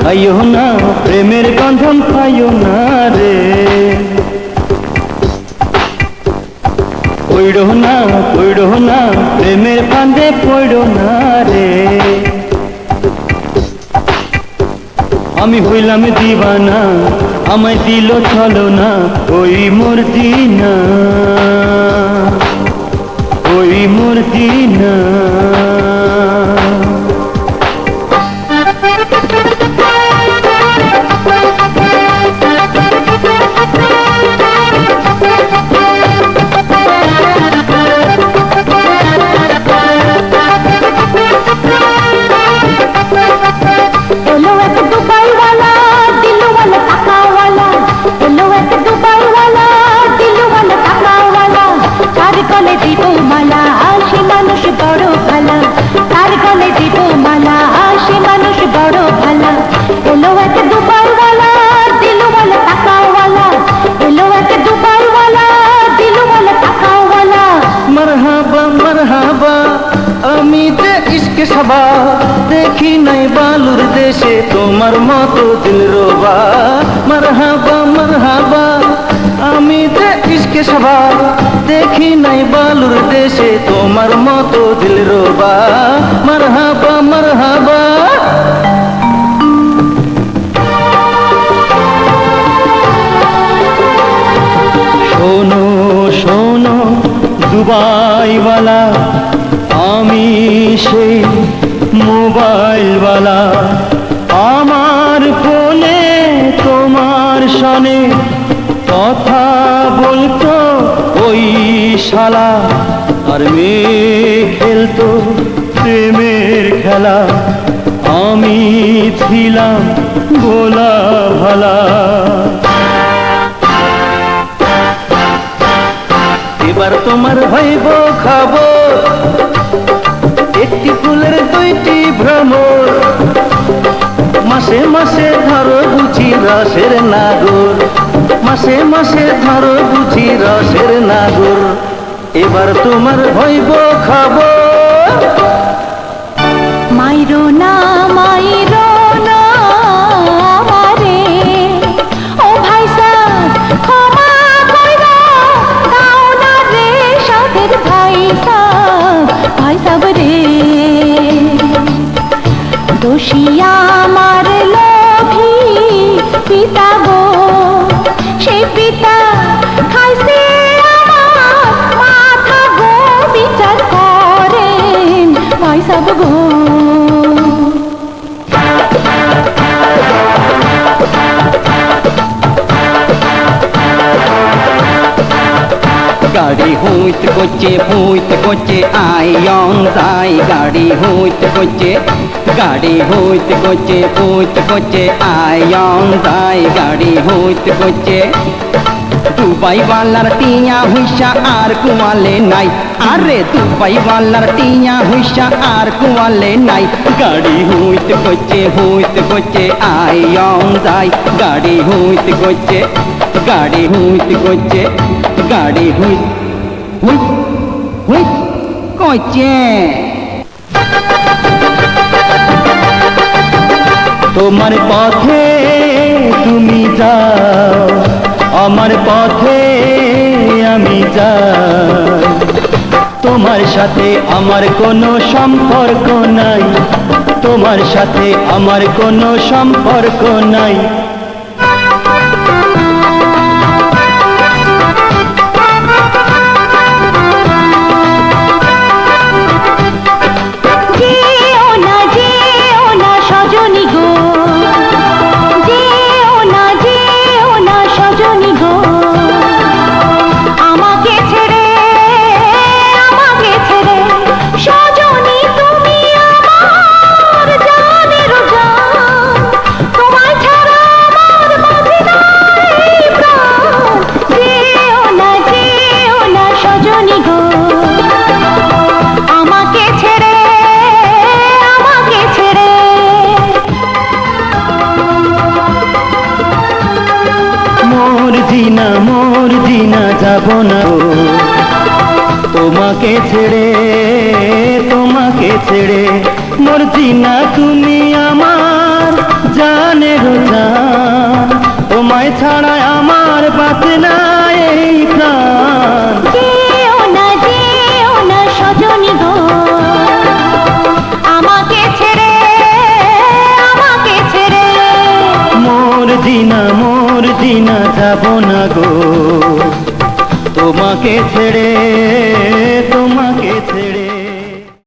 আইও না প্রেমের গন্ধম পাইও না রে, পড়ো না প্রেমের ফাঁদে পড়ো না রে। আমি হইলাম দিবানা, আমায় দিল চলো না ওই মোর দিনা, ওই মোর দিনা। আমি যে ইশকে সবা দেখি নাই বালুর দেশে তোমার মতো দিলরুবা। মারহাবা মারহাবা, আমি যে ইশকে সবা দেখি নাই বালুর দেশে তোমার মতো দিলরুবা। মারহাবা মারহাবা। শোনো শোনো দুবাইওয়ালা, আমি সেই মোবাইলওয়ালা, আমার ফোনে তোমার সনে কথা বলতো ওই শালা, আর মেয়ে খেলতো প্রেমের খেলা, আমি ছিলাম ভোলা ভালা। এবার তোমার হইব খবর, একটি ফুলের দুইটি ভ্রমর, মাসে মাসে ধরো বুঝি রসের নাগর, মাসে মাসে ধরো বুঝি রসের নাগর। এবার তোমার হইব খবর। মাইরো না মাইরো না আমারে, ও ভাই সাব ক্ষমা কইরা দাও না রে সাধের ভাই সাব রে। দোষী আমার লোভী পিতা গো, সেই পিতা খাইছে আমার মাথা গো, বিচার করেন ভাই সাব গো। গাড়ি হইতে করছে আয়ং যাই, গাড়ি হইতে করছে আয়ং যাই, গাড়ি হইতে করছে। দুবাই ওয়ালার টিয়া হুইসা আর কুয়ালে নাই, আরে দুবাই ওয়ালার টিয়া হুইসা আর কুয়ালে নাই। গাড়ি হইতে করছে আয়ং যাই, গাড়ি হইতে করছে, গাড়ি হইতে করছে, গাড়ি করছে। তোমার পথে তুমি যাও, আমার পথে আমি যাই, তোমার সাথে আমার কোনো সম্পর্ক নাই, তোমার সাথে আমার কোনো সম্পর্ক নাই। মোর দিনা যাব না তোমাকে ছেড়ে, তোমাকে ছেড়ে। মোর দিনা তুমি আমার জান ছাড়া আমার বাঁচে না এই প্রাণ। যেও না সজনী গো, আমাকে ছেড়ে মোর জিনা যাব না গো, তোমাকে ছেড়ে